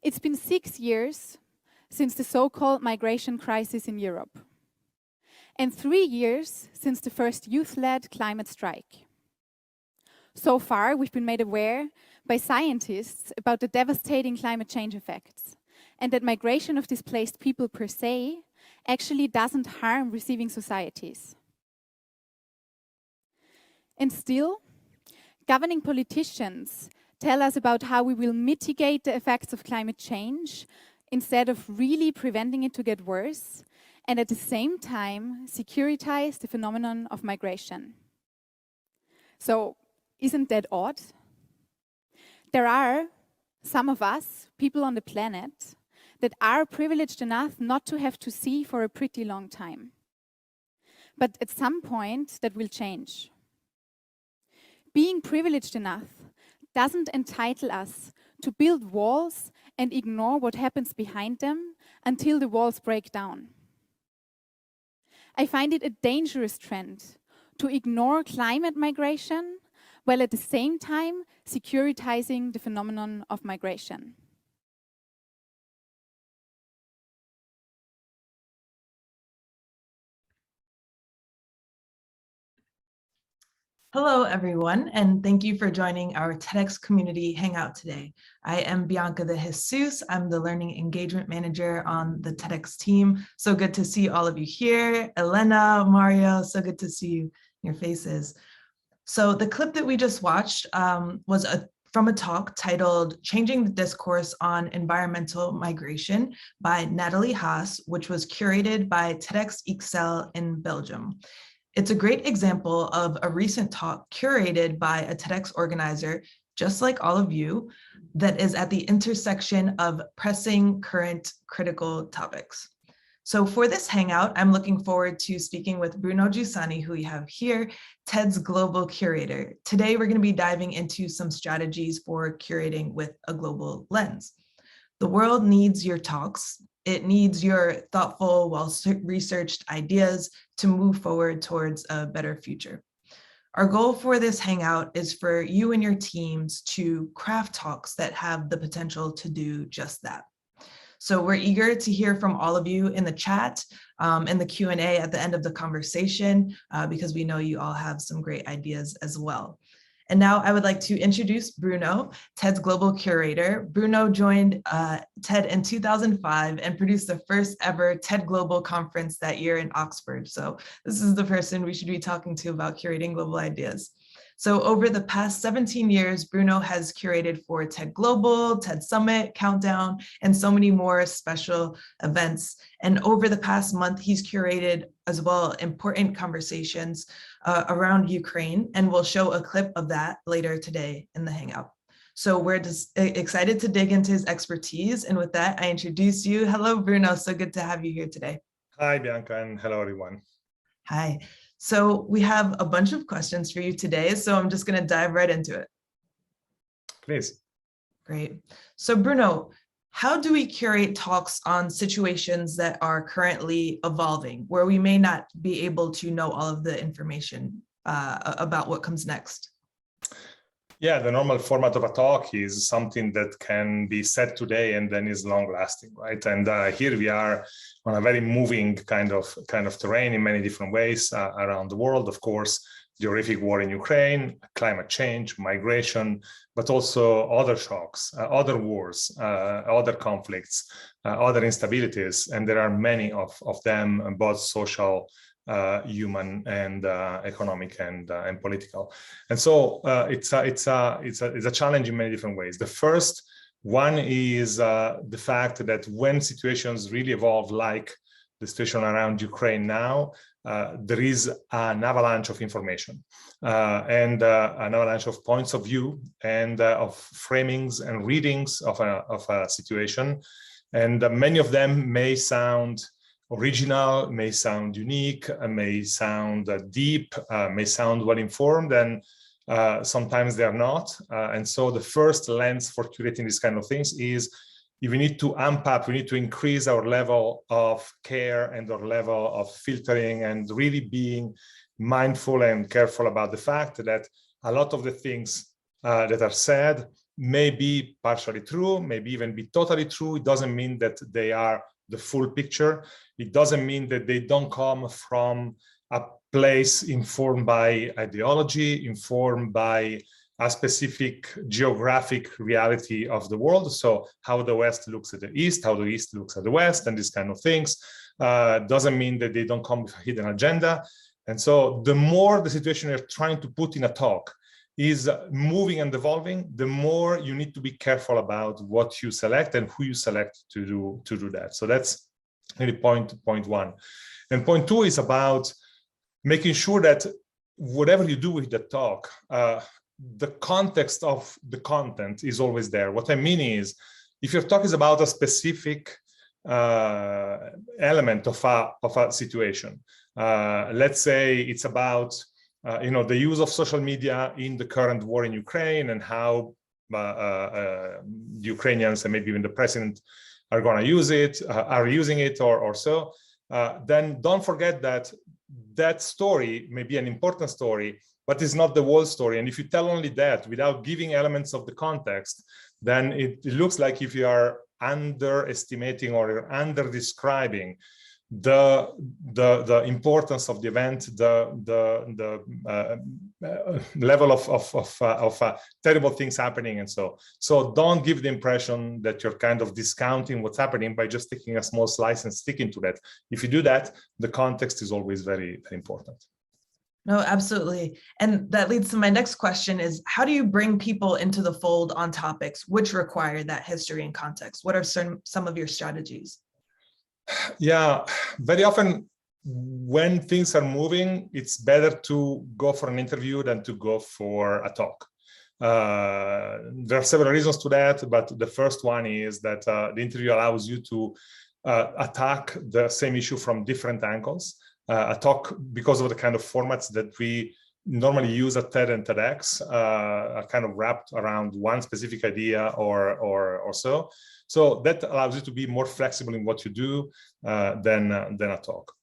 It's been 6 years since the so-called migration crisis in Europe, and 3 years since the first youth-led climate strike. So far, we've been made aware by scientists about the devastating climate change effects, and that migration of displaced people per se actually doesn't harm receiving societies. And still, governing politicians tell us about how we will mitigate the effects of climate change instead of really preventing it to get worse, and at the same time securitize the phenomenon of migration. So, isn't that odd? There are some of us, people on the planet, that are privileged enough not to have to see for a pretty long time. But at some point, that will change. Being privileged enough doesn't entitle us to build walls and ignore what happens behind them until the walls break down. I find it a dangerous trend to ignore climate migration while at the same time securitizing the phenomenon of migration. Hello, everyone, and thank you for joining our TEDx community hangout today. I am Bianca de Jesus. I'm the Learning Engagement Manager on the TEDx team. So good to see all of you here. Elena, Mario, so good to see you, your faces. So the clip that we just watched was from a talk titled Changing the Discourse on Environmental Migration by Natalie Haas, which was curated by TEDx Excel in Belgium. It's a great example of a recent talk curated by a TEDx organizer, just like all of you, that is at the intersection of pressing, current, critical topics. So for this hangout, I'm looking forward to speaking with Bruno Giussani, who we have here, TED's Global Curator. Today, we're going to be diving into some strategies for curating with a global lens. The world needs your talks. It needs your thoughtful, well-researched ideas to move forward towards a better future. Our goal for this hangout is for you and your teams to craft talks that have the potential to do just that. So we're eager to hear from all of you in the chat and the Q&A at the end of the conversation, because we know you all have some great ideas as well. And now I would like to introduce Bruno, TED's Global Curator. Bruno joined TED in 2005 and produced the first ever TED Global Conference that year in Oxford. So this is the person we should be talking to about curating global ideas. So over the past 17 years, Bruno has curated for TED Global, TED Summit, Countdown, and so many more special events. And over the past month, he's curated as well important conversations around Ukraine, and we'll show a clip of that later today in the Hangout. So we're just excited to dig into his expertise. And with that, I introduce you. Hello, Bruno. So good to have you here today. Hi, Bianca, and hello, everyone. Hi. So we have a bunch of questions for you today, so I'm just going to dive right into it. Please. Great. So Bruno, how do we curate talks on situations that are currently evolving, where we may not be able to know all of the information about what comes next? Yeah, the normal format of a talk is something that can be said today and then is long lasting, right? And here we are on a very moving kind of terrain in many different ways around the world. Of course, the horrific war in Ukraine, climate change, migration, but also other shocks, other wars, other conflicts, other instabilities, and there are many of them, both social, human, and economic and political. And so it's a challenge in many different ways. The first one is the fact that when situations really evolve, like the situation around Ukraine now, there is an avalanche of information and an avalanche of points of view and of framings and readings of a situation. And many of them may sound original, may sound unique, may sound deep, may sound well-informed, and sometimes they are not. And so the first lens for curating these kind of things is we need to amp up, we need to increase our level of care and our level of filtering and really being mindful and careful about the fact that a lot of the things that are said may be partially true, maybe even be totally true. It doesn't mean that they are the full picture. It doesn't mean that they don't come from a place informed by ideology, informed by a specific geographic reality of the world. So how the West looks at the East, how the East looks at the West, and these kind of things. Doesn't mean that they don't come with a hidden agenda. And so the more the situation you're trying to put in a talk is moving and evolving, the more you need to be careful about what you select and who you select to do that. So that's really point one. And point two is about making sure that whatever you do with the talk, the context of the content is always there. What I mean is, if your talk is about a specific element of a situation, let's say it's about the use of social media in the current war in Ukraine and how the Ukrainians and maybe even the president are going to use it, are using it or so, then don't forget that that story may be an important story, but it's not the whole story. And if you tell only that without giving elements of the context, then it looks like if you are underestimating or you're under-describing the importance of the event, the level of terrible things happening, and so don't give the impression that you're kind of discounting what's happening by just taking a small slice and sticking to that. If you do that, the context is always very, very important. No, absolutely. And that leads to my next question is, how do you bring people into the fold on topics which require that history and context? What are some of your strategies? Yeah, very often when things are moving, it's better to go for an interview than to go for a talk. There are several reasons to that, but the first one is that the interview allows you to attack the same issue from different angles. A talk, because of the kind of formats that we normally use at TED and TEDx, are kind of wrapped around one specific idea or so. So that allows you to be more flexible in what you do than a talk.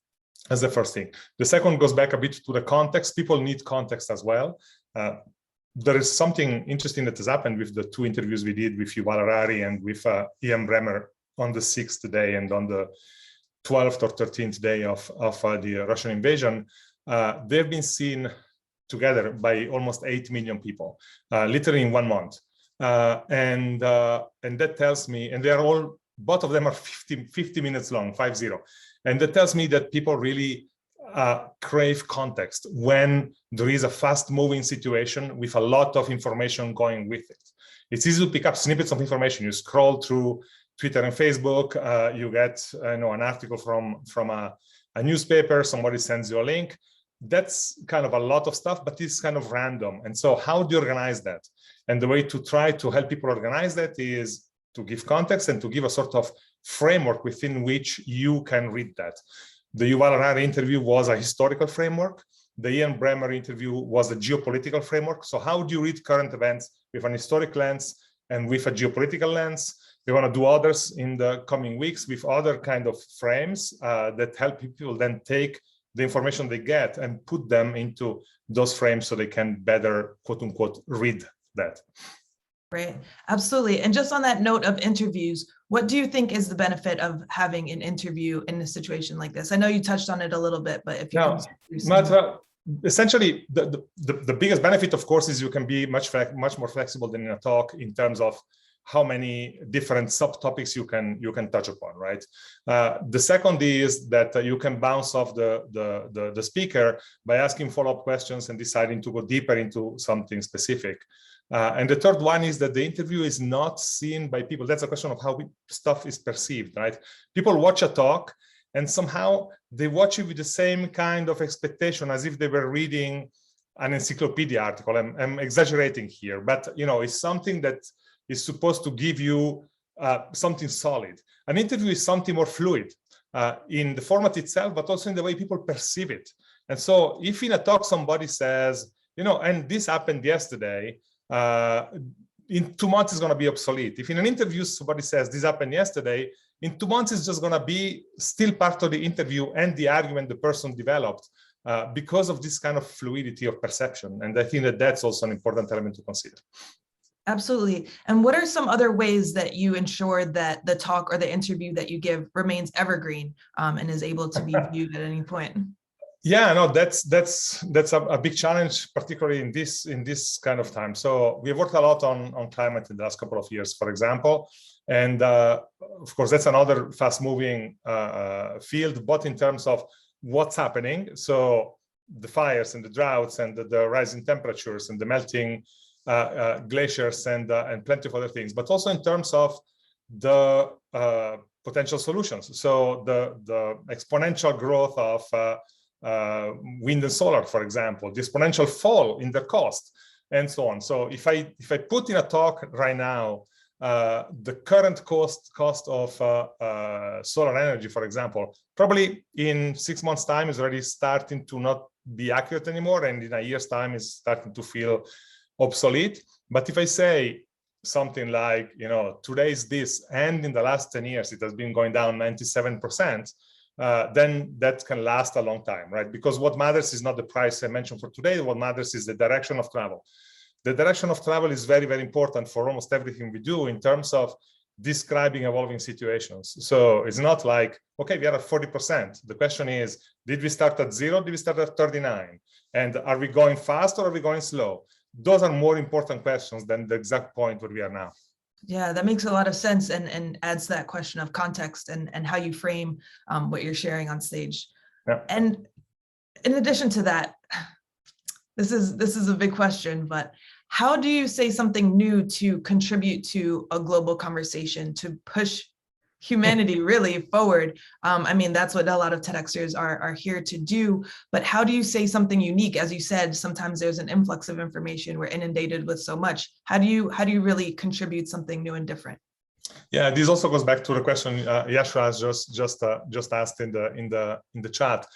That's the first thing. The second goes back a bit to the context. People need context as well. There is something interesting that has happened with the two interviews we did with Yuval Harari and with Ian Bremmer on the 6th day and on the 12th or 13th day of the Russian invasion. They've been seen together by almost 8 million people, literally in 1 month. And that tells me, and they're all, both of them are 50 minutes long, 50. And that tells me that people really crave context when there is a fast moving situation with a lot of information going with it. It's easy to pick up snippets of information. You scroll through Twitter and Facebook, you get an article from a newspaper, somebody sends you a link. That's kind of a lot of stuff, but it's kind of random. And so how do you organize that? And the way to try to help people organize that is to give context and to give a sort of framework within which you can read that. The Yuval Harari interview was a historical framework. The Ian Bremmer interview was a geopolitical framework. So how do you read current events with an historic lens and with a geopolitical lens? We're going to do others in the coming weeks with other kind of frames that help people then take the information they get and put them into those frames so they can better, quote unquote, read that. Great, absolutely. And just on that note of interviews, what do you think is the benefit of having an interview in a situation like this? I know you touched on it a little bit, but if you can... Essentially, the biggest benefit, of course, is you can be much more flexible than in a talk in terms of how many different subtopics you can touch upon, right? The second is that you can bounce off the speaker by asking follow-up questions and deciding to go deeper into something specific. And the third one is that the interview is not seen by people. That's a question of how stuff is perceived, right? People watch a talk and somehow they watch it with the same kind of expectation as if they were reading an encyclopedia article. I'm exaggerating here, but it's something that is supposed to give you something solid. An interview is something more fluid in the format itself, but also in the way people perceive it. And so if in a talk somebody says, and this happened yesterday, in 2 months it's going to be obsolete. If in an interview somebody says this happened yesterday, in 2 months it's just going to be still part of the interview and the argument the person developed because of this kind of fluidity of perception. And I think that that's also an important element to consider. Absolutely. And what are some other ways that you ensure that the talk or the interview that you give remains evergreen and is able to be viewed at any point? Yeah, no, that's a big challenge, particularly in this kind of time. So we've worked a lot on climate in the last couple of years, for example, and of course that's another fast-moving field, both in terms of what's happening, so the fires and the droughts and the rising temperatures and the melting glaciers and plenty of other things, but also in terms of the potential solutions. So the exponential growth of wind and solar, for example, the exponential fall in the cost, and so on. So if I put in a talk right now, the current cost of solar energy, for example, probably in 6 months' time is already starting to not be accurate anymore, and in a year's time is starting to feel obsolete. But if I say something like, you know, today's this, and in the last 10 years it has been going down 97%, then that can last a long time, right? Because what matters is not the price I mentioned for today. What matters is the direction of travel. The direction of travel is very, very important for almost everything we do in terms of describing evolving situations. So it's not like, okay, we are at 40%. The question is, did we start at 0? Did we start at 39? And are we going fast or are we going slow? Those are more important questions than the exact point where we are now. Yeah, that makes a lot of sense and adds that question of context and how you frame what you're sharing on stage. Yeah. And in addition to that, this is a big question, but how do you say something new to contribute to a global conversation, to push humanity really forward? I mean, that's what a lot of TEDxers are here to do, but how do you say something unique? As you said, sometimes there's an influx of information. We're inundated with so much. How do you really contribute something new and different? Yeah, this also goes back to the question Yashua has just asked in the chat,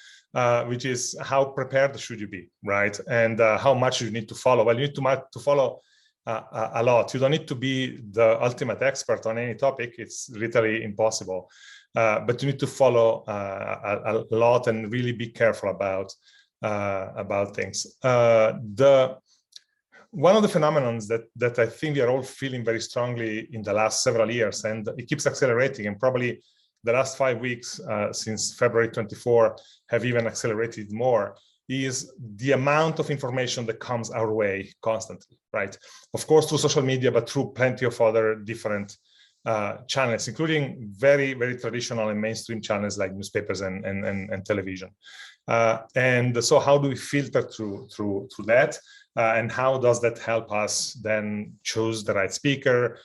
which is how prepared should you be, right? And how much you need to follow. Well, you need to follow a lot. You don't need to be the ultimate expert on any topic. It's literally impossible. But you need to follow a lot and really be careful about things. One of the phenomena that I think we are all feeling very strongly in the last several years, and it keeps accelerating, and probably the last 5 weeks since February 24 have even accelerated more, is the amount of information that comes our way constantly, right? Of course, through social media, but through plenty of other different channels, including very, very traditional and mainstream channels like newspapers and television. And so how do we filter through that? And how does that help us then choose the right speaker,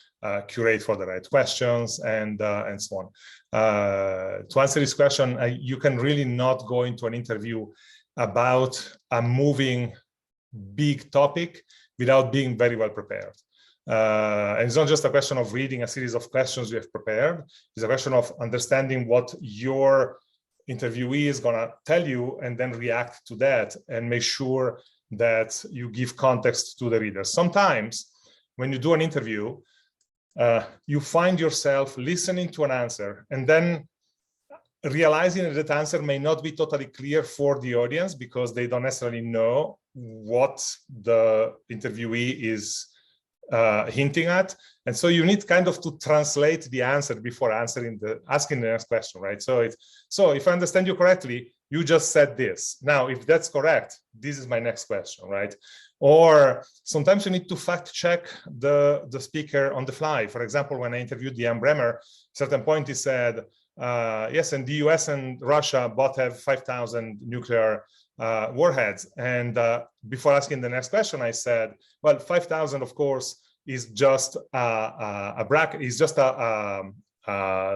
curate for the right questions, and so on? To answer this question, you can really not go into an interview about a moving big topic without being very well prepared. And it's not just a question of reading a series of questions you have prepared. It's a question of understanding what your interviewee is going to tell you and then react to that and make sure that you give context to the reader. Sometimes when you do an interview, you find yourself listening to an answer and then realizing that that answer may not be totally clear for the audience because they don't necessarily know what the interviewee is hinting at. And so you need kind of to translate the answer before asking the next question, right? So if I understand you correctly, you just said this. Now, if that's correct, this is my next question, right? Or sometimes you need to fact check the speaker on the fly. For example, when I interviewed Deanne Bremer, at a certain point he said, yes, and the US and Russia both have 5,000 nuclear warheads. And before asking the next question, I said, well, 5,000, of course, is just a bracket, is just a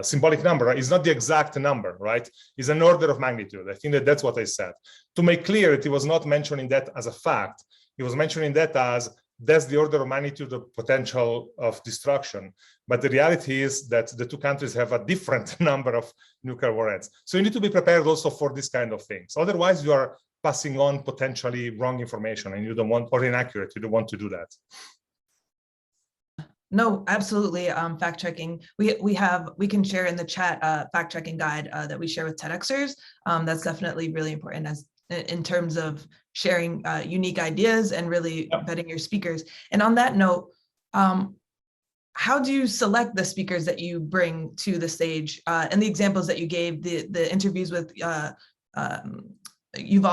symbolic number. It's not the exact number, right? It's an order of magnitude. I think that's what I said. To make clear that he was not mentioning that as a fact. He was mentioning that as that's the order of magnitude of potential of destruction. But the reality is that the two countries have a different number of nuclear warheads. So you need to be prepared also for this kind of things. Otherwise, you are passing on potentially wrong information and you don't want, or inaccurate, you don't want to do that. No, absolutely. Fact checking. We can share in the chat fact checking guide that we share with TEDxers. That's definitely really important in terms of sharing unique ideas and really vetting your speakers. And on that note, How do you select the speakers that you bring to the stage? And the examples that you gave, the interviews with Yuval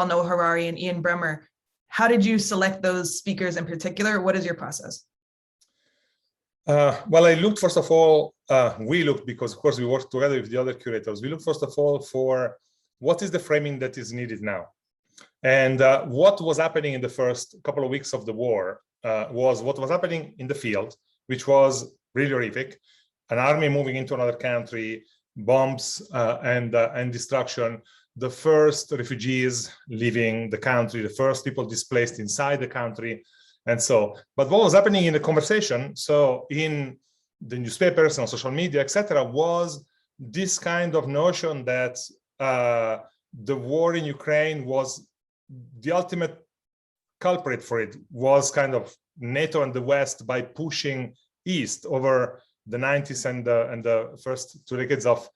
Noah Harari and Ian Bremmer, how did you select those speakers in particular? What is your process? Well, I looked, first of all, we looked, because of course we worked together with the other curators. We looked, first of all, for what is the framing that is needed now. And what was happening in the first couple of weeks of the war was what was happening in the field, which was really horrific. An army moving into another country, bombs and destruction, the first refugees leaving the country, the first people displaced inside the country. And so, but what was happening in the conversation, so in the newspapers and on social media, etc., was this kind of notion that the war in Ukraine was the ultimate culprit for it, was kind of NATO and the West by pushing east over the 90s and the first 2 decades of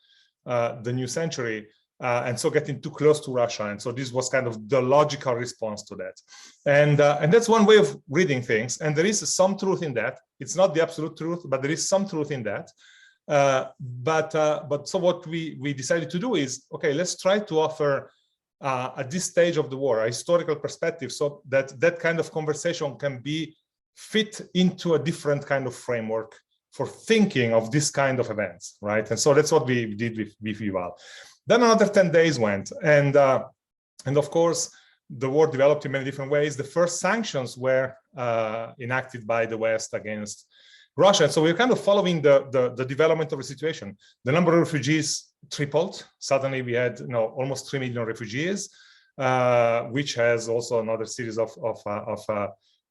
the new century. And so getting too close to Russia. And so this was kind of the logical response to that. And that's one way of reading things. And there is some truth in that. It's not the absolute truth, but there is some truth in that. But so what we decided to do is, okay, let's try to offer at this stage of the war a historical perspective, so that that kind of conversation can be fit into a different kind of framework for thinking of this kind of events, right? And so that's what we did with Yuval. Then another 10 days went, and of course, the war developed in many different ways. The first sanctions were enacted by the West against Russia. And so we're kind of following the development of the situation. The number of refugees tripled. Suddenly we had almost 3 million refugees, which has also another series of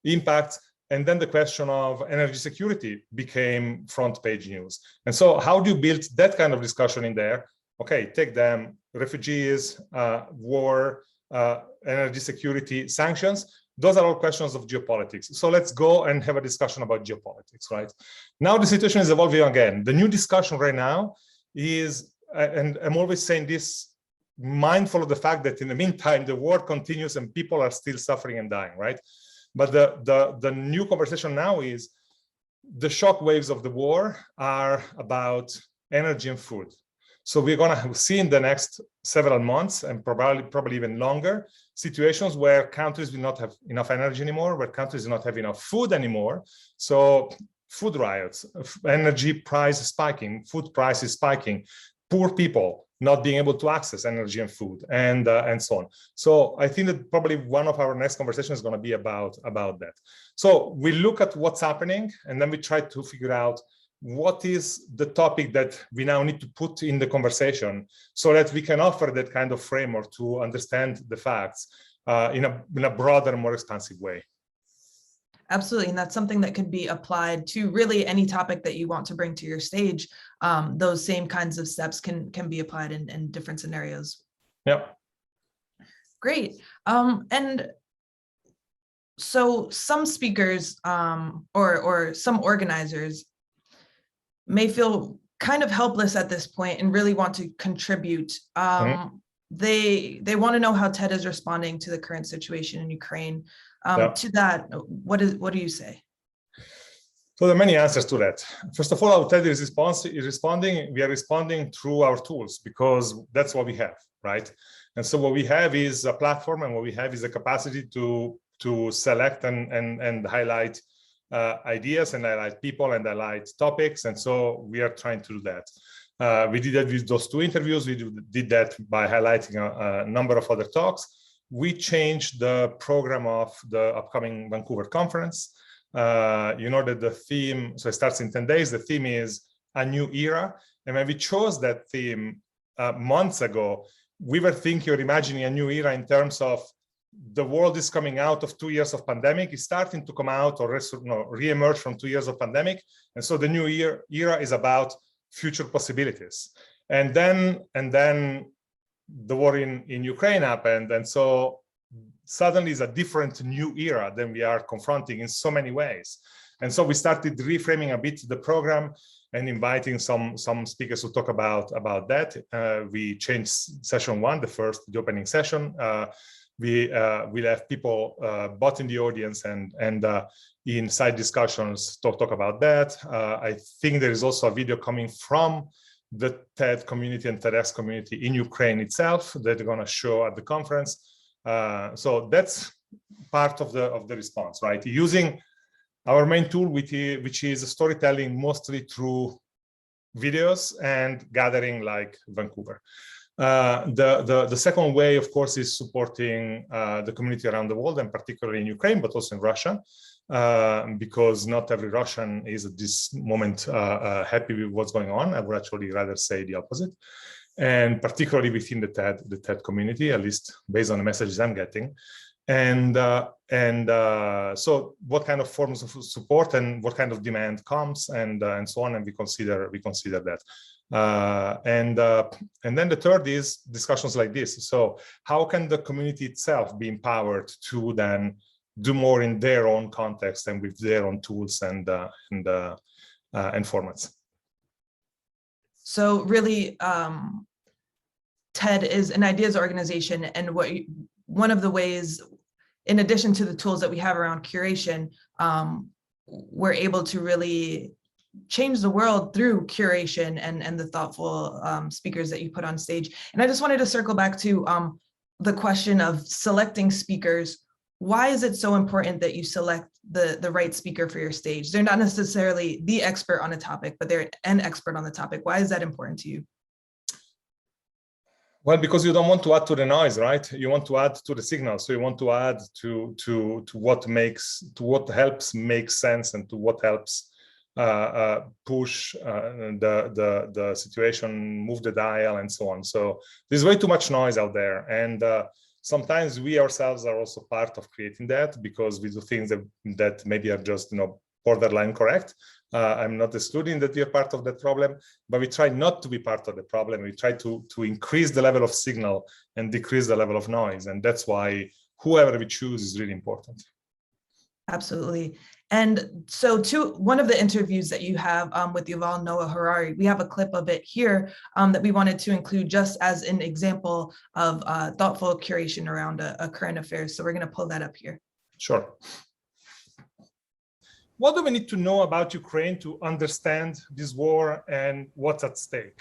impacts. And then the question of energy security became front page news. And so how do you build that kind of discussion in there? Okay, take them, refugees, war, energy security, sanctions. Those are all questions of geopolitics. So let's go and have a discussion about geopolitics, right? Now the situation is evolving again. The new discussion right now is, and I'm always saying this, mindful of the fact that in the meantime, the war continues and people are still suffering and dying, right? But the new conversation now is the shock waves of the war are about energy and food. So we're going to see in the next several months, and probably even longer, situations where countries will not have enough energy anymore, where countries will not have enough food anymore. So food riots, energy price spiking, food prices spiking, poor people not being able to access energy and food, and so on. So I think that probably one of our next conversations is going to be about that. So we look at what's happening, and then we try to figure out what is the topic that we now need to put in the conversation so that we can offer that kind of framework to understand the facts in a broader, more expansive way. Absolutely, and that's something that could be applied to really any topic that you want to bring to your stage. Those same kinds of steps can be applied in different scenarios. Yeah. Great. And so some speakers or some organizers may feel kind of helpless at this point and really want to contribute. They want to know how TED is responding to the current situation in Ukraine. To that, what do you say? So there are many answers to that. First of all, how TED is responding. We are responding through our tools, because that's what we have, right? And so what we have is a platform, and what we have is a capacity to select and highlight ideas, and highlight people, and highlight topics. And so we are trying to do that. We did that with those 2 interviews. We did that by highlighting a number of other talks. We changed the program of the upcoming Vancouver conference. You know that the theme, so it starts in 10 days. The theme is a new era. And when we chose that theme months ago, we were thinking or imagining a new era in terms of the world is coming out of 2 years of pandemic, is starting to come out or re-emerge from 2 years of pandemic. And so the new era is about future possibilities. And then the war in Ukraine happened. And so suddenly it's a different new era than we are confronting in so many ways. And so we started reframing a bit the program and inviting some speakers to talk about that. We changed session 1, the opening session. we'll have people both in the audience and in side discussions talk about that. I think there is also a video coming from the TED community and TEDx community in Ukraine itself that they're going to show at the conference. So that's part of the response, right? Using our main tool, which is storytelling mostly through videos and gathering like Vancouver. The second way, of course, is supporting the community around the world, and particularly in Ukraine, but also in Russia, because not every Russian is at this moment happy with what's going on. I would actually rather say the opposite. And particularly within the TED community, at least based on the messages I'm getting. And so what kind of forms of support and what kind of demand comes and so on, and we consider that. And then the third is discussions like this. So how can the community itself be empowered to then do more in their own context and with their own tools and formats? So really, TED is an ideas organization, and one of the ways, in addition to the tools that we have around curation, we're able to really change the world through curation and the thoughtful speakers that you put on stage. And I just wanted to circle back to the question of selecting speakers. Why is it so important that you select the right speaker for your stage? They're not necessarily the expert on a topic, but they're an expert on the topic. Why is that important to you? Well, because you don't want to add to the noise, right? You want to add to the signal. So you want to add to what helps make sense and to what helps push the situation, move the dial, and so on. So there's way too much noise out there, and sometimes we ourselves are also part of creating that, because we do things that maybe are just borderline correct. I'm not excluding that we are part of that problem, but we try not to be part of the problem. We try to increase the level of signal and decrease the level of noise, and that's why whoever we choose is really important. Absolutely. And so one of the interviews that you have with Yuval Noah Harari, we have a clip of it here that we wanted to include just as an example of thoughtful curation around a current affairs. So we're going to pull that up here. Sure. What do we need to know about Ukraine to understand this war and what's at stake?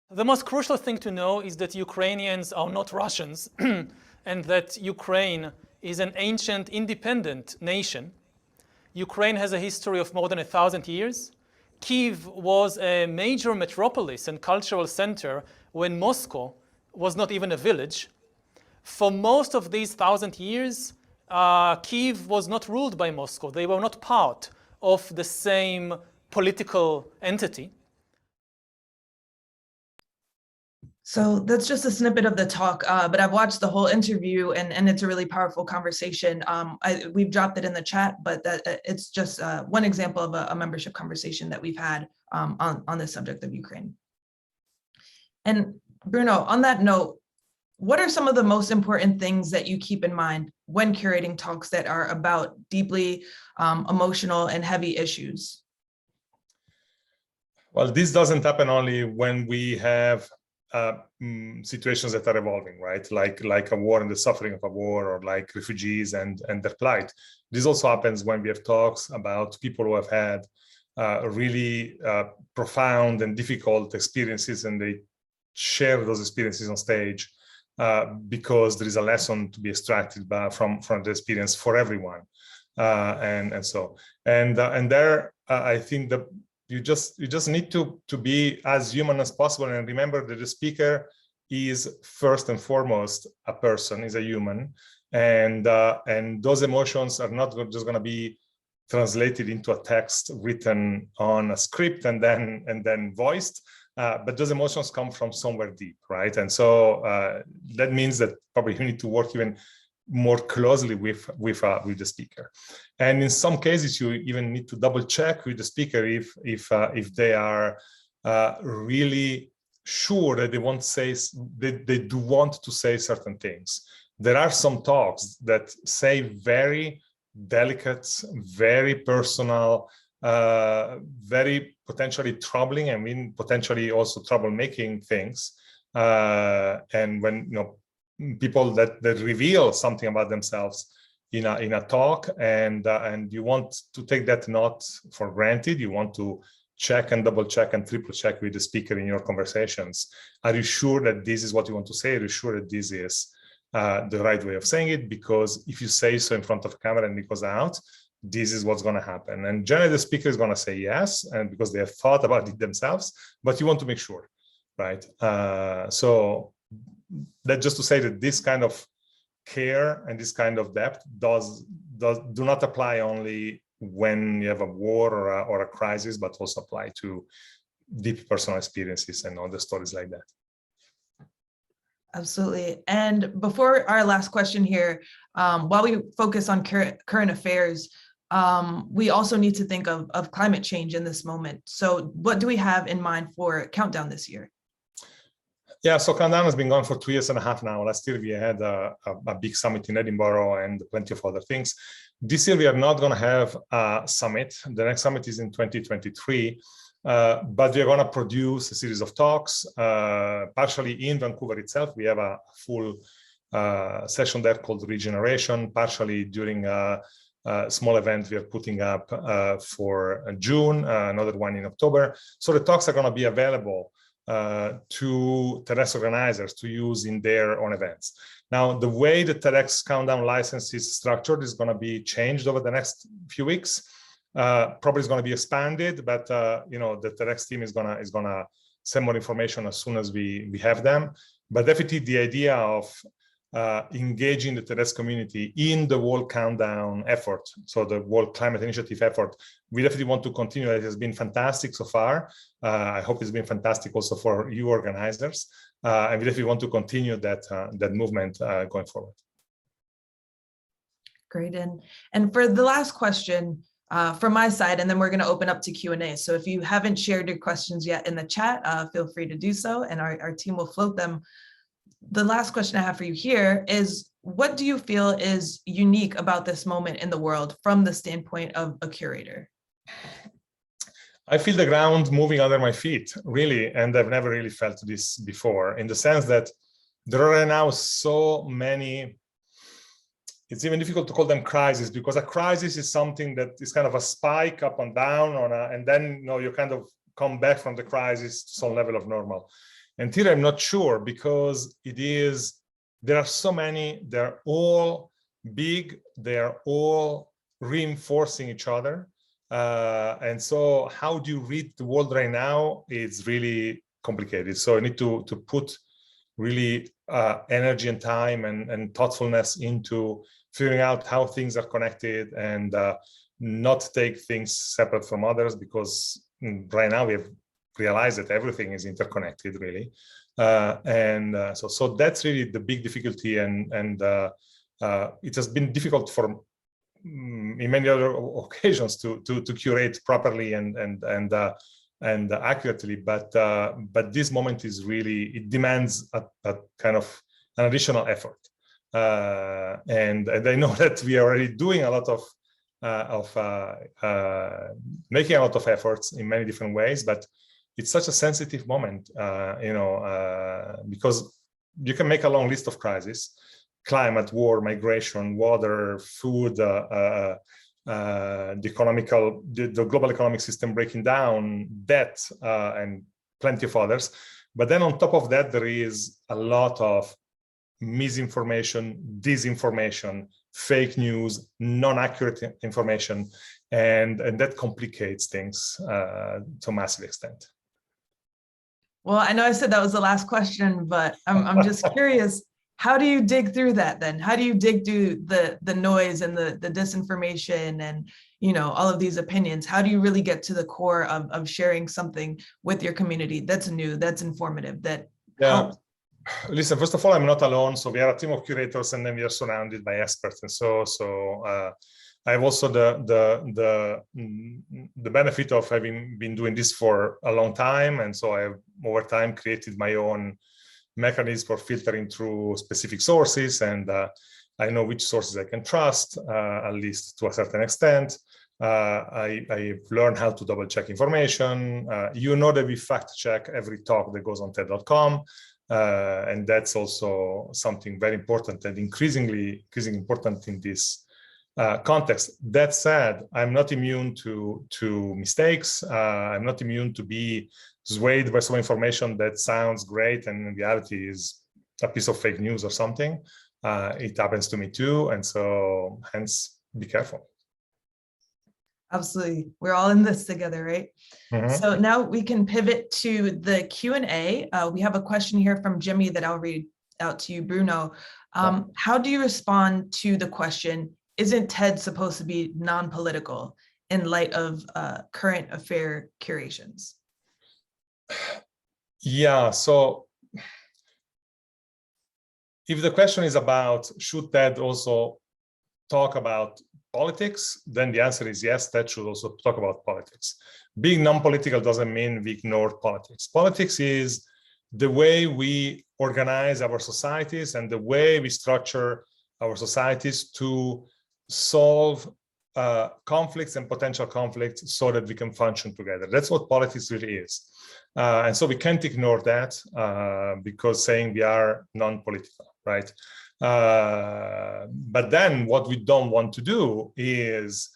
The most crucial thing to know is that Ukrainians are not Russians and that Ukraine is an ancient independent nation. Ukraine has a history of more than 1,000 years. Kyiv was a major metropolis and cultural center when Moscow was not even a village. For most of these 1,000 years, Kyiv was not ruled by Moscow. They were not part of the same political entity. So that's just a snippet of the talk, but I've watched the whole interview and it's a really powerful conversation. We've dropped it in the chat, but it's just one example of a membership conversation that we've had on the subject of Ukraine. And Bruno, on that note, what are some of the most important things that you keep in mind when curating talks that are about deeply emotional and heavy issues? Well, this doesn't happen only when we have situations that are evolving, right? Like a war and the suffering of a war, or like refugees and their plight. This also happens when we have talks about people who have had really profound and difficult experiences, and they share those experiences on stage because there is a lesson to be extracted from the experience for everyone, and there I think that you just need to be as human as possible, and remember that the speaker is first and foremost a person, is a human, and those emotions are not just going to be translated into a text written on a script and then voiced, but those emotions come from somewhere deep, right? And so that means that probably you need to work even more closely with the speaker, and in some cases you even need to double check with the speaker if they are really sure that they do want to say certain things. There are some talks that say very delicate, very personal, very potentially troubling, I mean potentially also troublemaking things, and when people that reveal something about themselves in a talk, and you want to take that not for granted. You want to check and double check and triple check with the speaker in your conversations. Are you sure that this is what you want to say? Are you sure that this is the right way of saying it? Because if you say so in front of a camera and it goes out, this is what's going to happen. And generally the speaker is going to say yes, and because they have thought about it themselves, but you want to make sure, right? So that just to say that this kind of care and this kind of depth do not apply only when you have a war or a crisis, but also apply to deep personal experiences and other stories like that. Absolutely. And before our last question here, while we focus on current affairs, we also need to think of climate change in this moment. So what do we have in mind for Countdown this year? Yeah, so Countdown has been going for 2.5 years now. Last year we had a big summit in Edinburgh and plenty of other things. This year we are not going to have a summit. The next summit is in 2023, but we are going to produce a series of talks, partially in Vancouver itself. We have a full session there called Regeneration, partially during a small event we are putting up for June, another one in October. So the talks are going to be available to TEDx organizers to use in their own events. Now, the way the TEDx Countdown license is structured is going to be changed over the next few weeks. Probably is going to be expanded, but you know, the TEDx team is gonna send more information as soon as we have them. But definitely the idea of engaging the TEDx community in the World Countdown effort, so the World Climate Initiative effort, we definitely want to continue. It has been fantastic so far. I hope it's been fantastic also for you organizers. And we definitely want to continue that movement going forward. Great. And for the last question from my side, and then we're going to open up to Q&A. So if you haven't shared your questions yet in the chat, feel free to do so, and our team will float them. The last question I have for you here is, what do you feel is unique about this moment in the world from the standpoint of a curator? I feel the ground moving under my feet, really, and I've never really felt this before, in the sense that there are right now so many, it's even difficult to call them crises, because a crisis is something that is kind of a spike up and down and then you kind of come back from the crisis to some level of normal. And here I'm not sure, because there are so many, they're all big, they're all reinforcing each other. And so how do you read the world right now? It's really complicated. So you need to put really energy and time and thoughtfulness into figuring out how things are connected, and not take things separate from others, because right now we have realized that everything is interconnected, really. So that's really the big difficulty, and it has been difficult for in many other occasions to curate properly and accurately, but this moment is really, it demands a kind of an additional effort, and I know that we are already doing a lot of making a lot of efforts in many different ways, but it's such a sensitive moment, because you can make a long list of crises: climate, war, migration, water, food, the global economic system breaking down, debt, and plenty of others. But then on top of that, there is a lot of misinformation, disinformation, fake news, non-accurate information, and that complicates things to a massive extent. Well, I know I said that was the last question, but I'm just curious, how do you dig through that then? How do you dig through the noise and the disinformation and, all of these opinions? How do you really get to the core of sharing something with your community that's new, that's informative, that helps? Listen, first of all, I'm not alone. So we are a team of curators, and then we are surrounded by experts. And so I have also the benefit of having been doing this for a long time. And so I have over time created my own mechanism for filtering through specific sources. And I know which sources I can trust, at least to a certain extent. I've learned how to double check information. That we fact check every talk that goes on TED.com. And that's also something very important and increasingly important in this context. That said, I'm not immune to mistakes. I'm not immune to be swayed by some information that sounds great and in reality is a piece of fake news or something. It happens to me too, and so hence be careful. Absolutely. We're all in this together, right? Mm-hmm. So now we can pivot to the Q&A. We have a question here from Jimmy that I'll read out to you, Bruno. How do you respond to the question, isn't TED supposed to be non-political in light of current affair curations? Yeah, so if the question is about should TED also talk about politics, then the answer is yes, TED should also talk about politics. Being non-political doesn't mean we ignore politics. Politics is the way we organize our societies and the way we structure our societies to solve conflicts and potential conflicts so that we can function together. That's what politics really is. And so we can't ignore that because saying we are non-political, right? But then what we don't want to do is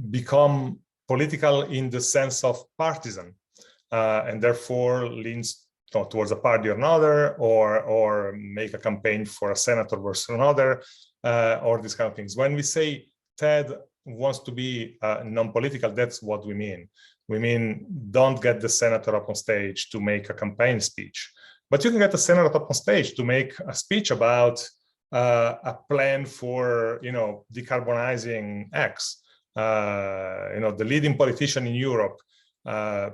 become political in the sense of partisan, and therefore leans towards a party or another, or make a campaign for a senator versus another, or these kind of things. When we say TED wants to be non-political, that's what we mean. We mean don't get the senator up on stage to make a campaign speech. But you can get a senator up on stage to make a speech about a plan for, decarbonizing X. The leading politician in Europe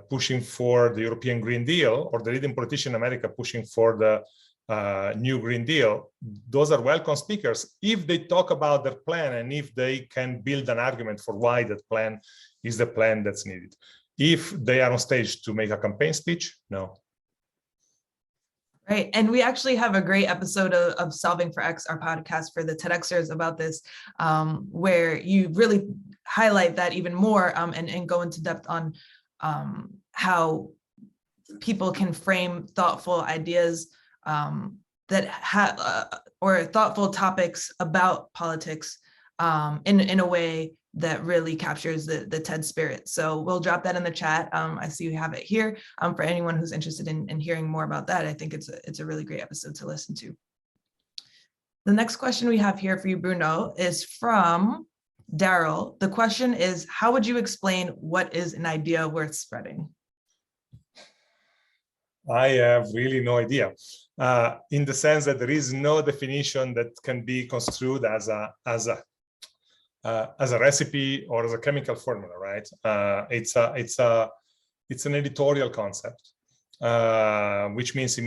pushing for the European Green Deal, or the leading politician in America pushing for the new Green Deal. Those are welcome speakers if they talk about their plan and if they can build an argument for why that plan is the plan that's needed. If they are on stage to make a campaign speech, no. Right, and we actually have a great episode of Solving for X, our podcast for the TEDxers about this, where you really highlight that even more and go into depth on how people can frame thoughtful ideas that have or thoughtful topics about politics in a way that really captures the TED spirit. So we'll drop that in the chat. I see you have it here. For anyone who's interested in hearing more about that, I think it's a really great episode to listen to. The next question we have here for you, Bruno, is from Daryl. The question is, how would you explain what is an idea worth spreading? I have really no idea, in the sense that there is no definition that can be construed as a recipe or as a chemical formula, right? It's an editorial concept, which means it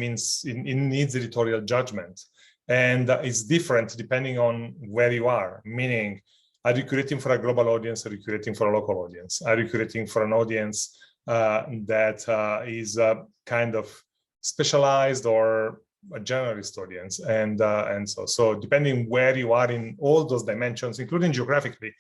needs editorial judgment, and it's different depending on where you are. Meaning, are you curating for a global audience? Are you curating for a local audience? Are you curating for an audience that is kind of specialized or a generalist audience, and so depending where you are in all those dimensions, including geographically,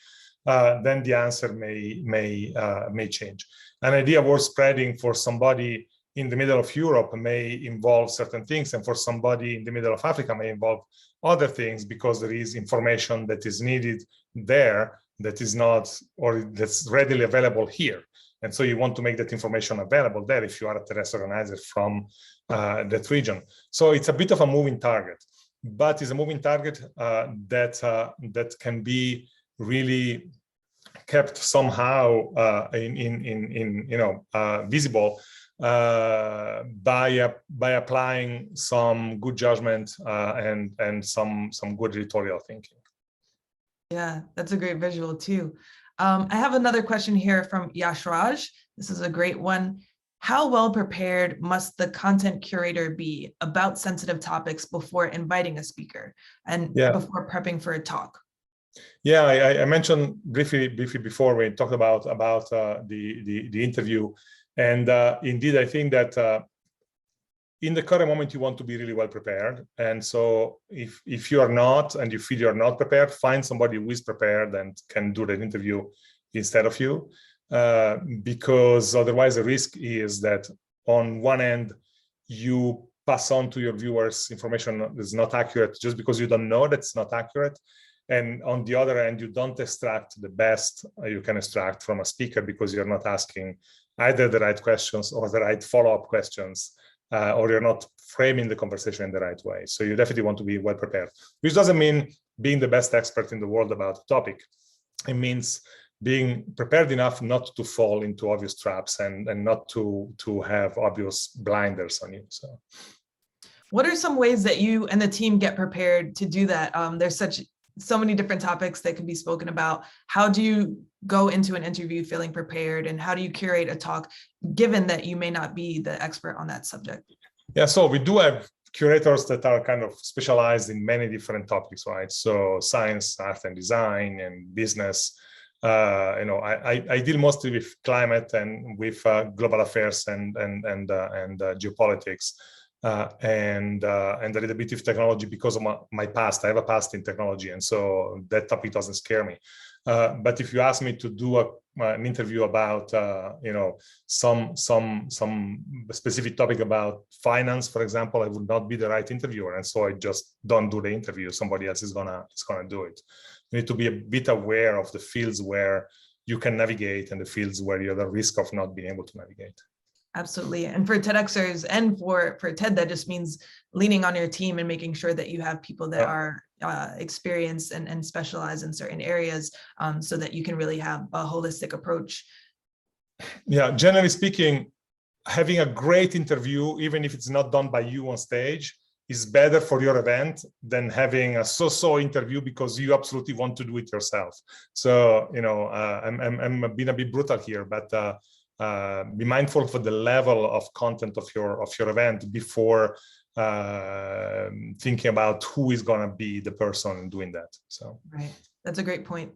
then the answer may change. An idea worth spreading for somebody in the middle of Europe may involve certain things, and for somebody in the middle of Africa may involve other things, because there is information that is needed there that is not, or that's readily available here. And so you want to make that information available there if you are a terrestrial organizer from that region. So it's a bit of a moving target, but it's a moving target that can be really kept somehow visible by applying some good judgment and some good editorial thinking. Yeah, that's a great visual too. I have another question here from Yashraj. This is a great one. How well prepared must the content curator be about sensitive topics before inviting a speaker and before prepping for a talk? Yeah, I mentioned briefly before we talked about the interview, and indeed I think that in the current moment you want to be really well prepared, and so if you are not, and you feel you're not prepared, find somebody who is prepared and can do that interview instead of you, because otherwise the risk is that on one end you pass on to your viewers information that is not accurate just because you don't know that it's not accurate. And on the other hand, you don't extract the best you can extract from a speaker because you're not asking either the right questions or the right follow-up questions, or you're not framing the conversation in the right way. So you definitely want to be well prepared, which doesn't mean being the best expert in the world about a topic. It means being prepared enough not to fall into obvious traps and not to have obvious blinders on you. So, what are some ways that you and the team get prepared to do that? There's so many different topics that can be spoken about. How do you go into an interview feeling prepared, and how do you curate a talk given that you may not be the expert on that subject? Yeah, so we do have curators that are kind of specialized in many different topics, right? So science, art and design, and business. I deal mostly with climate and with global affairs and geopolitics, and a little bit of technology because of my past. I have a past in technology, and so that topic doesn't scare me. But if you ask me to do an interview about some specific topic about finance, for example, I would not be the right interviewer, and so I just don't do the interview. Somebody else is gonna do it. You need to be a bit aware of the fields where you can navigate and the fields where you're at risk of not being able to navigate. Absolutely. And for TEDxers and for TED, that just means leaning on your team and making sure that you have people that are experienced and specialize in certain areas, so that you can really have a holistic approach. Yeah, generally speaking, having a great interview, even if it's not done by you on stage, is better for your event than having a so-so interview because you absolutely want to do it yourself. So, I'm being a bit brutal here, but be mindful for the level of content of your event before thinking about who is going to be the person doing that. So, right, that's a great point.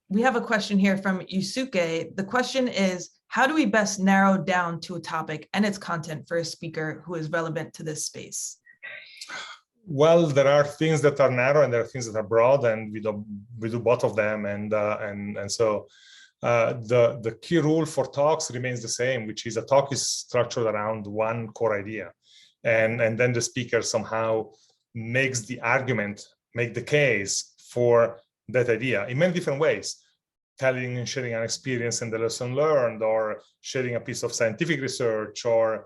We have a question here from Yusuke. The question is, how do we best narrow down to a topic and its content for a speaker who is relevant to this space? Well, there are things that are narrow and there are things that are broad, and we do both of them. And so the key rule for talks remains the same, which is a talk is structured around one core idea, and then the speaker somehow makes the argument, make the case for that idea in many different ways, telling and sharing an experience and the lesson learned, or sharing a piece of scientific research, or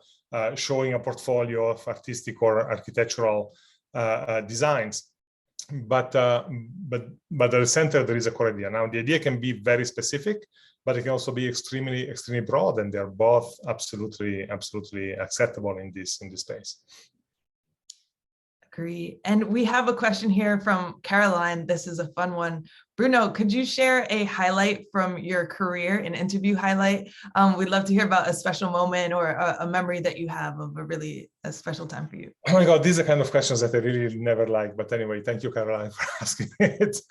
showing a portfolio of artistic or architectural designs. But at the center, there is a core idea. Now, the idea can be very specific, but it can also be extremely broad, and they're both absolutely acceptable in this space. Agree. And we have a question here from Caroline. This is a fun one. Bruno, could you share a highlight from your career, an interview highlight? We'd love to hear about a special moment or a memory that you have of a special time for you. Oh my God, these are kind of questions that I really never like. But anyway, thank you, Caroline, for asking it.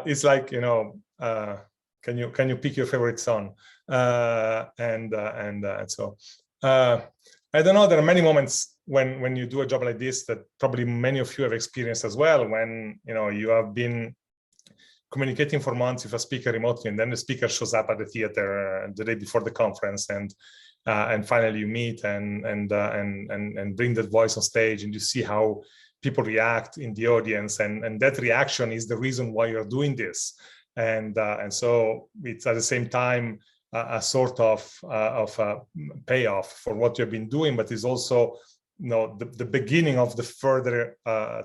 It's like, can you pick your favorite song? And so I don't know. There are many moments when you do a job like this that probably many of you have experienced as well, when you have been communicating for months with a speaker remotely, and then the speaker shows up at the theater the day before the conference, and finally you meet and bring that voice on stage, and you see how people react in the audience, and that reaction is the reason why you're doing this, and so it's at the same time a sort of payoff for what you've been doing, but it's also the beginning of the further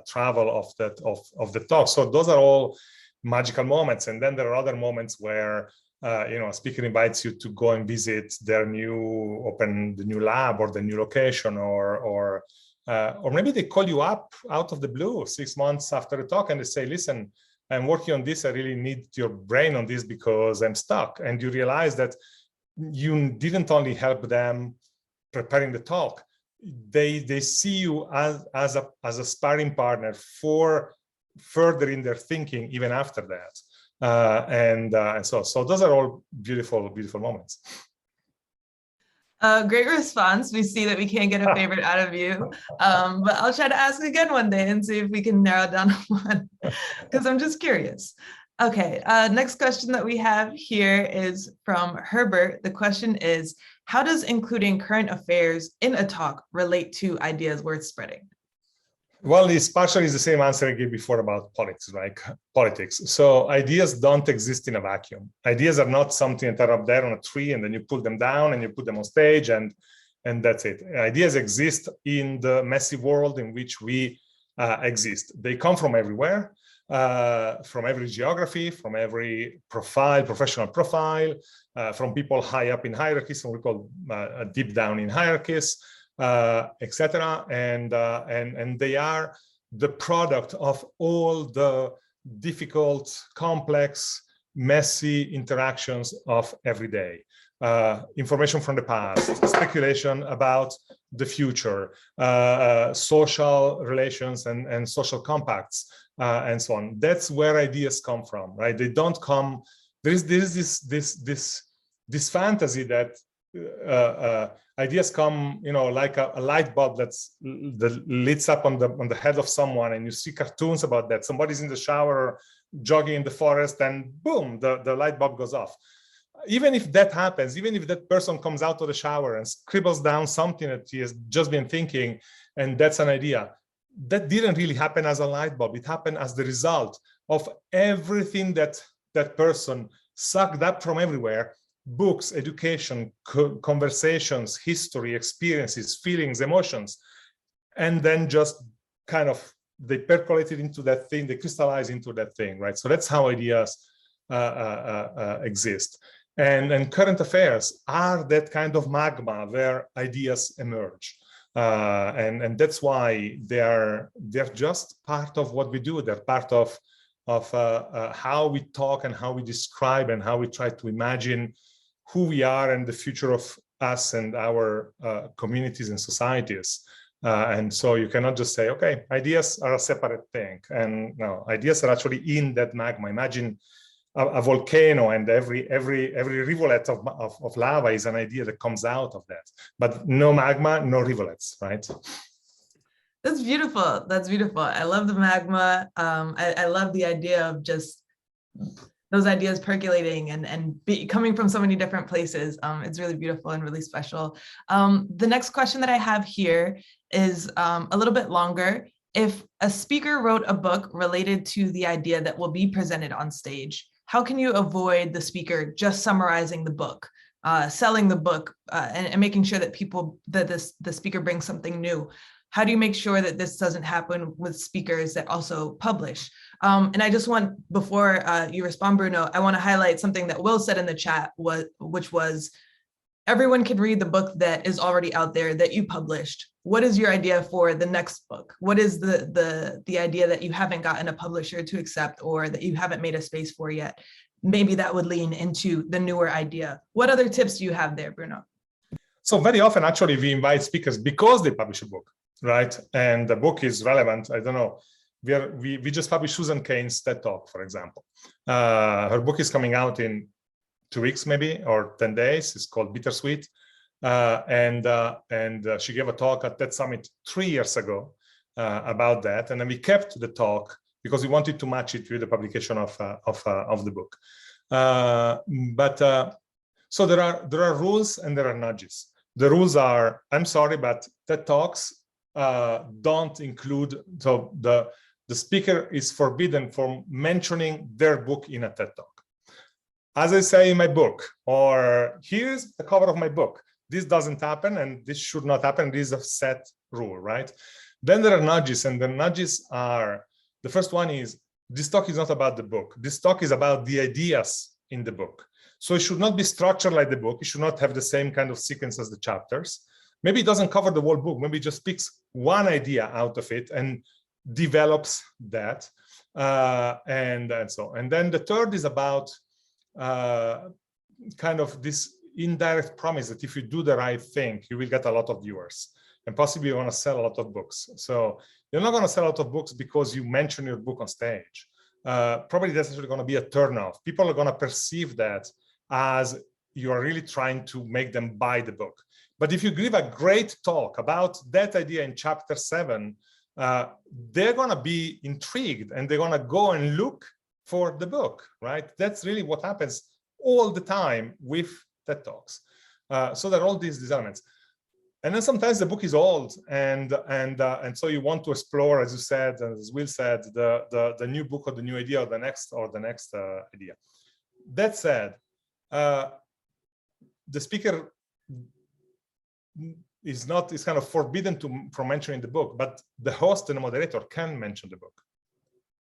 travel of the talk. So those are all magical moments. And then there are other moments where a speaker invites you to go and visit the new lab or the new location, or maybe they call you up out of the blue 6 months after the talk and they say, listen, I'm working on this. I really need your brain on this because I'm stuck. And you realize that you didn't only help them preparing the talk. They see you as a sparring partner for further in their thinking even after that. And so those are all beautiful moments. Great response. We see that we can't get a favorite out of you, but I'll try to ask again one day and see if we can narrow down one, because I'm just curious. Okay, next question that we have here is from Herbert. The question is, how does including current affairs in a talk relate to ideas worth spreading? Well, it's partially the same answer I gave before about politics, right? Politics. So ideas don't exist in a vacuum. Ideas are not something that are up there on a tree and then you pull them down and you put them on stage and that's it. Ideas exist in the messy world in which we exist. They come from everywhere, from every geography, from every profile, professional profile, from people high up in hierarchies, what we call deep down in hierarchies, etc. And they are the product of all the difficult, complex, messy interactions of every day. Information from the past, speculation about the future, social relations and social compacts, and so on. That's where ideas come from, right? They don't come. There is this fantasy that ideas come, like a light bulb that lights up on the head of someone, and you see cartoons about that. Somebody's in the shower, jogging in the forest, and boom, the light bulb goes off. Even if that happens, even if that person comes out of the shower and scribbles down something that he has just been thinking, and that's an idea, that didn't really happen as a light bulb. It happened as the result of everything that person sucked up from everywhere: books, education, conversations, history, experiences, feelings, emotions, and then just kind of they percolated into that thing, they crystallized into that thing, right? So that's how ideas exist. And current affairs are that kind of magma where ideas emerge. And that's why they're just part of what we do. They're part of how we talk and how we describe and how we try to imagine who we are and the future of us and our communities and societies. And so you cannot just say, okay, ideas are a separate thing. And no, ideas are actually in that magma. Imagine a volcano, and every rivulet of lava is an idea that comes out of that. But no magma, no rivulets, right? That's beautiful. That's beautiful. I love the magma. I love the idea of just those ideas percolating and coming from so many different places. It's really beautiful and really special. The next question that I have here is a little bit longer. If a speaker wrote a book related to the idea that will be presented on stage, how can you avoid the speaker just summarizing the book, selling the book, and making sure that the speaker brings something new? How do you make sure that this doesn't happen with speakers that also publish? And I just want, before you respond, Bruno, I want to highlight something that Will said in the chat, which was, everyone can read the book that is already out there that you published. What is your idea for the next book? What is the idea that you haven't gotten a publisher to accept or that you haven't made a space for yet? Maybe that would lean into the newer idea. What other tips do you have there, Bruno? So very often, actually, we invite speakers because they publish a book, right? And the book is relevant. I don't know. We just published Susan Cain's TED Talk, for example. Her book is coming out in 2 weeks, maybe, or 10 days. It's called Bittersweet. And she gave a talk at TED Summit 3 years ago about that. And then we kept the talk because we wanted to match it with the publication of the book. So there are rules and there are nudges. The rules are, I'm sorry, but TED Talks don't include, so the speaker is forbidden from mentioning their book in a TED Talk. As I say in my book, or here's the cover of my book. This doesn't happen, and this should not happen. This is a set rule, right? Then there are nudges, and the nudges are, the first one is, this talk is not about the book. This talk is about the ideas in the book. So it should not be structured like the book. It should not have the same kind of sequence as the chapters. Maybe it doesn't cover the whole book. Maybe it just picks one idea out of it and develops that. And then the third is about kind of this indirect promise that if you do the right thing, you will get a lot of viewers, and possibly you want to sell a lot of books. So you're not going to sell a lot of books because you mention your book on stage. Probably that's actually going to be a turnoff. People are going to perceive that as you are really trying to make them buy the book. But if you give a great talk about that idea in chapter 7, they're going to be intrigued and they're going to go and look for the book, right? That's really what happens all the time with TED Talks. So there are all these elements. And then sometimes the book is old, and so you want to explore, as you said, as Will said, the new book or the new idea or the next idea. That said, the speaker is kind of forbidden from mentioning the book, but the host and the moderator can mention the book,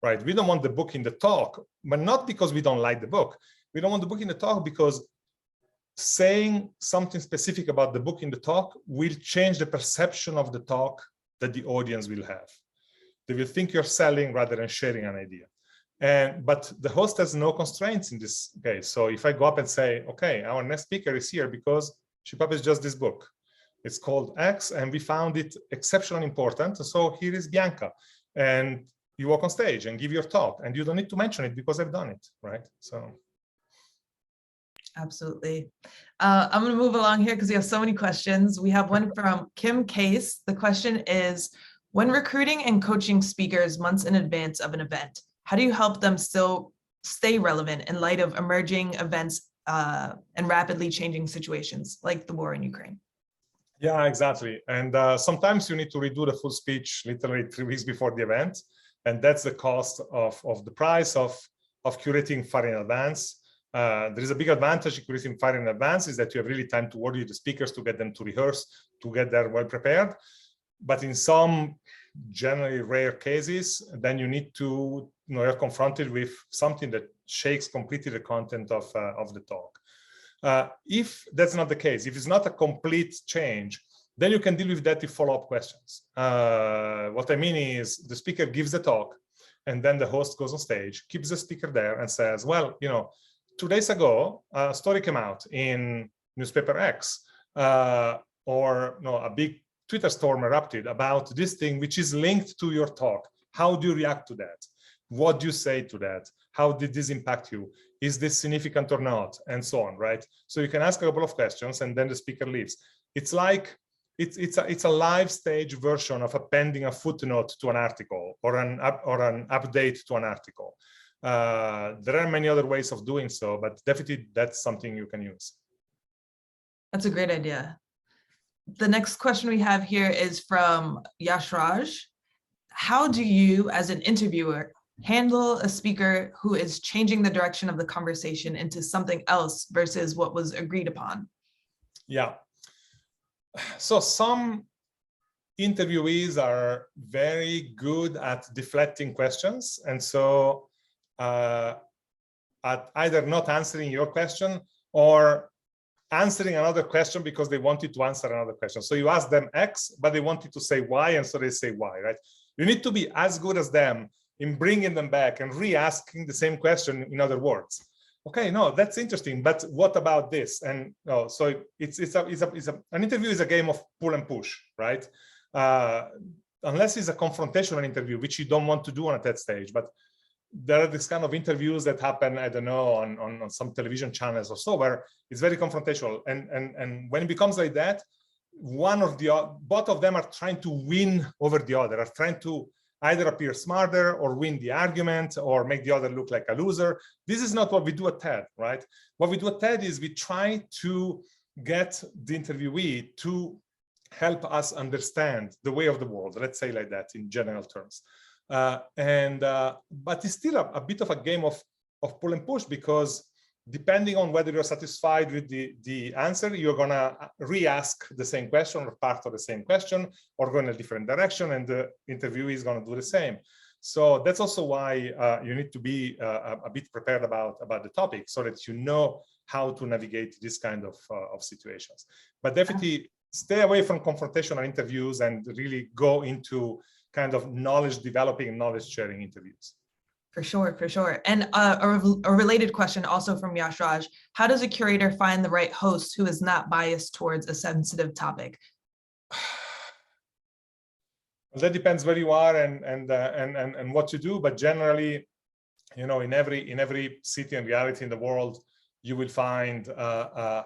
right? We don't want the book in the talk, but not because we don't like the book. We don't want the book in the talk because saying something specific about the book in the talk will change the perception of the talk that the audience will have. They will think you're selling rather than sharing an idea. But the host has no constraints in this case. So if I go up and say, okay, our next speaker is here because she published just this book. It's called X, and we found it exceptionally important. So here is Bianca. And you walk on stage and give your talk, and you don't need to mention it because I've done it, right? So. Absolutely. I'm going to move along here because we have so many questions. We have one from Kim Case. The question is, when recruiting and coaching speakers months in advance of an event, how do you help them still stay relevant in light of emerging events and rapidly changing situations like the war in Ukraine? Yeah, exactly. And sometimes you need to redo the full speech literally 3 weeks before the event. And that's the cost of the price of curating far in advance. There is a big advantage in curating far in advance is that you have really time to work with the speakers to get them to rehearse, to get there well prepared. But in some generally rare cases, then you need to, you're confronted with something that shakes completely the content of the talk. If that's not the case, if it's not a complete change, then you can deal with that with follow-up questions. What I mean is the speaker gives the talk, and then the host goes on stage, keeps the speaker there and says, well, 2 days ago, a story came out in newspaper X, or a big Twitter storm erupted about this thing, which is linked to your talk. How do you react to that? What do you say to that? How did this impact you? Is this significant or not? And so on, right? So you can ask a couple of questions, and then the speaker leaves. It's like it's a live stage version of appending a footnote to an article or an update to an article. There are many other ways of doing so, but definitely that's something you can use. That's a great idea. The next question we have here is from Yashraj. How do you, as an interviewer, handle a speaker who is changing the direction of the conversation into something else versus what was agreed upon? Yeah. So some interviewees are very good at deflecting questions. And so at either not answering your question or answering another question because they wanted to answer another question. So you ask them X, but they wanted to say Y, and so they say Y, right? You need to be as good as them in bringing them back and re-asking the same question in other words. Okay, no, that's interesting, but what about this? And so an interview is a game of pull and push, right? Unless it's a confrontational interview, which you don't want to do on a TED stage, but there are these kind of interviews that happen, I don't know, on some television channels or so, where it's very confrontational. And when it becomes like that, both of them are trying to win over the other, are trying to either appear smarter or win the argument or make the other look like a loser. This is not what we do at TED, right? What we do at TED is we try to get the interviewee to help us understand the way of the world, let's say like that in general terms. But it's still a bit of a game of pull and push, because depending on whether you're satisfied with the answer, you're gonna re-ask the same question or part of the same question or go in a different direction, and the interviewee is gonna do the same. So that's also why you need to be a bit prepared about the topic, so that you know how to navigate this kind of situations. But definitely stay away from confrontational interviews and really go into kind of knowledge developing and knowledge sharing interviews. For sure, for sure. And a related question also from Yashraj: how does a curator find the right host who is not biased towards a sensitive topic? Well, that depends where you are and what you do, but generally, in every city and reality in the world, you will find a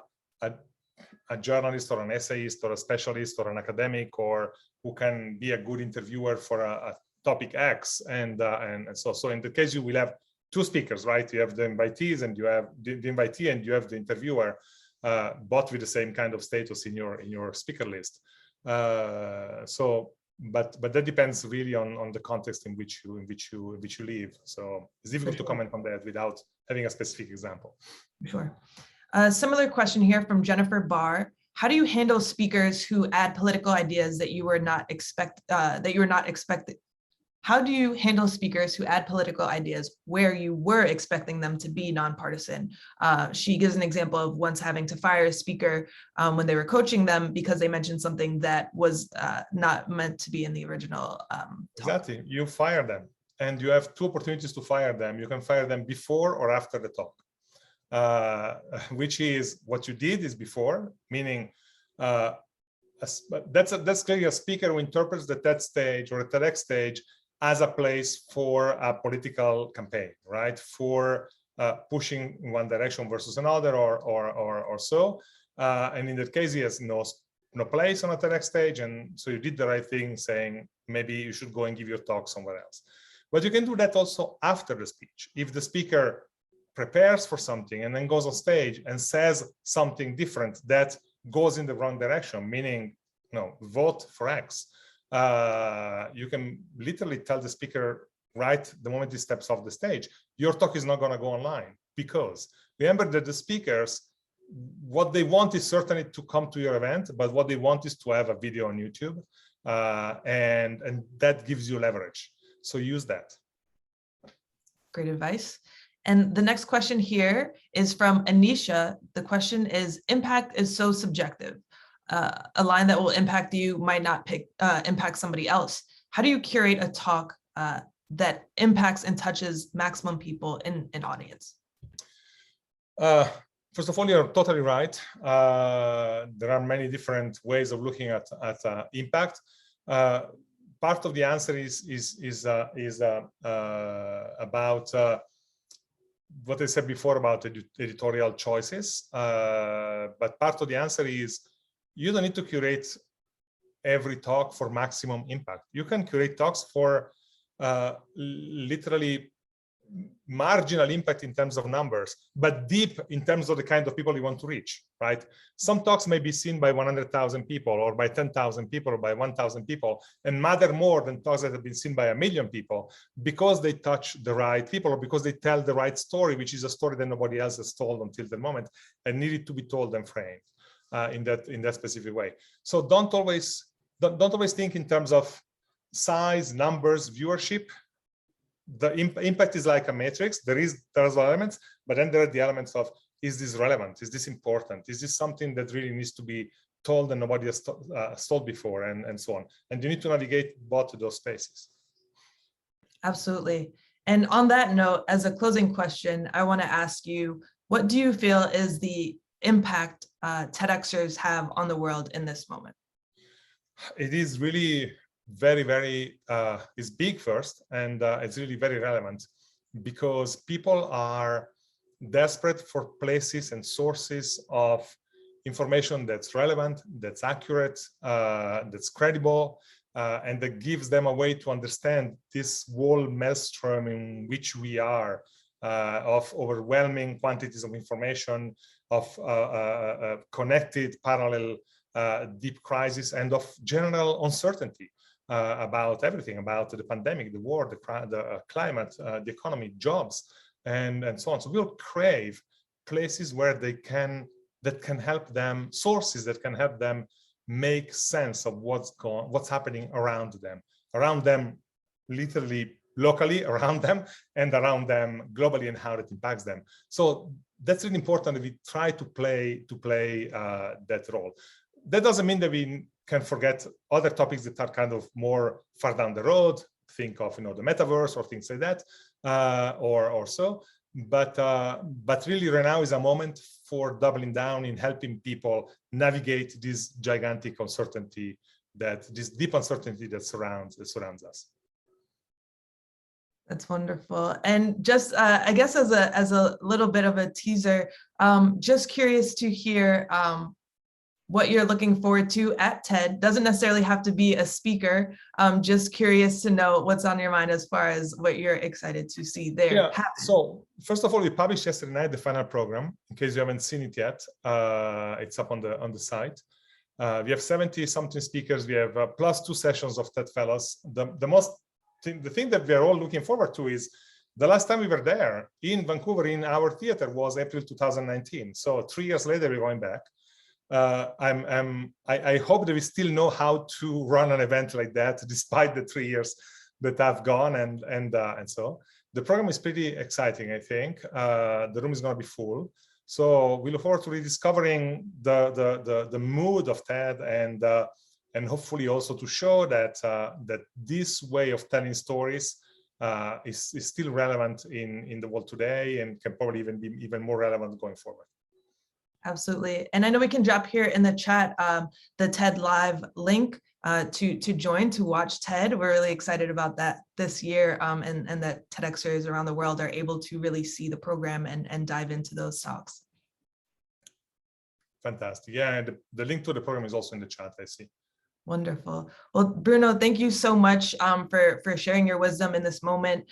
journalist or an essayist or a specialist or an academic, or who can be a good interviewer for a topic X, and so in the case you will have two speakers, right? You have the invitees and you have the invitee and you have the interviewer, both with the same kind of status in your speaker list. But that depends really on the context in which you live. So it's difficult to comment on that without having a specific example. Sure. A similar question here from Jennifer Barr. How do you handle speakers who add political ideas that you were not expecting? How do you handle speakers who add political ideas where you were expecting them to be nonpartisan? She gives an example of once having to fire a speaker when they were coaching them because they mentioned something that was not meant to be in the original talk. Exactly. You fire them, and you have two opportunities to fire them. You can fire them before or after the talk, which is what you did is before, meaning that's clearly a speaker who interprets the TED stage or a TEDx stage as a place for a political campaign, right? For pushing in one direction versus another or so. And in that case, he has no place on a TEDx stage. And so you did the right thing saying, maybe you should go and give your talk somewhere else. But you can do that also after the speech. If the speaker prepares for something and then goes on stage and says something different that goes in the wrong direction, meaning, vote for X. You can literally tell the speaker right the moment he steps off the stage, your talk is not going to go online, because remember that the speakers, what they want is certainly to come to your event, but what they want is to have a video on YouTube, and that gives you leverage. So use that. Great advice. And the next question here is from Anisha. The question is, impact is so subjective. A line that will impact you might not impact somebody else. How do you curate a talk that impacts and touches maximum people in an audience? First of all, you're totally right. There are many different ways of looking at impact. Part of the answer is about what I said before about editorial choices. But part of the answer is, you don't need to curate every talk for maximum impact. You can curate talks for literally marginal impact in terms of numbers, but deep in terms of the kind of people you want to reach, right? Some talks may be seen by 100,000 people or by 10,000 people or by 1,000 people and matter more than talks that have been seen by 1 million people because they touch the right people or because they tell the right story, which is a story that nobody else has told until the moment and needed to be told and framed in that specific way. So don't always think in terms of size, numbers, viewership. The impact is like a matrix. There are elements, but then there are the elements of, is this relevant? Is this important? Is this something that really needs to be told and nobody has told before, and so on. And you need to navigate both of those spaces. Absolutely. And on that note, as a closing question, I want to ask you, what do you feel is the impact TEDxers have on the world in this moment? It is really very is big first, and it's really very relevant because people are desperate for places and sources of information that's relevant, that's accurate, that's credible, and that gives them a way to understand this whole maelstrom in which we are, of overwhelming quantities of information, of connected parallel deep crisis, and of general uncertainty about everything, about the pandemic, the war, the climate, the economy, jobs, and so on. So we'll crave places where that can help them, sources that can help them make sense of what's happening around them, literally locally around them, and around them globally, and how it impacts them. So that's really important that we try to play that role. That doesn't mean that we can forget other topics that are kind of more far down the road. Think of the metaverse or things like that, or so. But really, right now is a moment for doubling down in helping people navigate this gigantic uncertainty, this deep uncertainty that surrounds us. That's wonderful. And just, I guess as a little bit of a teaser, just curious to hear what you're looking forward to at TED. Doesn't necessarily have to be a speaker. Just curious to know what's on your mind as far as what you're excited to see there. Yeah, so first of all, we published yesterday night the final program, in case you haven't seen it yet. It's up on the site. We have 70-something speakers. We have plus 2 sessions of TED Fellows. The thing that we are all looking forward to is the last time we were there in Vancouver in our theater was April 2019. So 3 years later, we're going back. I hope that we still know how to run an event like that, despite the 3 years that have gone, and so the program is pretty exciting. I think the room is going to be full, so we look forward to rediscovering the mood of TED, and hopefully also to show that that this way of telling stories is still relevant in the world today, and can probably even be even more relevant going forward. Absolutely. And I know we can drop here in the chat the TED Live link to join, to watch TED. We're really excited about that this year, and that TEDxers around the world are able to really see the program and dive into those talks. Fantastic. Yeah, and the link to the program is also in the chat, I see. Wonderful. Well, Bruno, thank you so much for sharing your wisdom in this moment.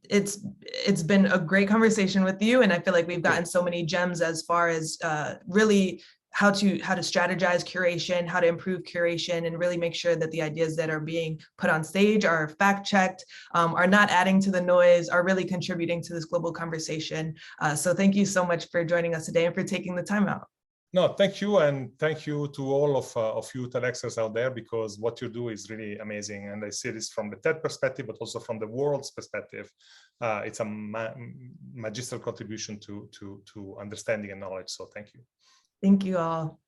It's been a great conversation with you, and I feel like we've gotten so many gems as far as really how to strategize curation, how to improve curation, and really make sure that the ideas that are being put on stage are fact-checked, are not adding to the noise, are really contributing to this global conversation. So thank you so much for joining us today and for taking the time out. No, thank you, and thank you to all of you TEDxers out there, because what you do is really amazing, and I see this from the TED perspective, but also from the world's perspective. It's a magistral contribution to understanding and knowledge. So thank you. Thank you all.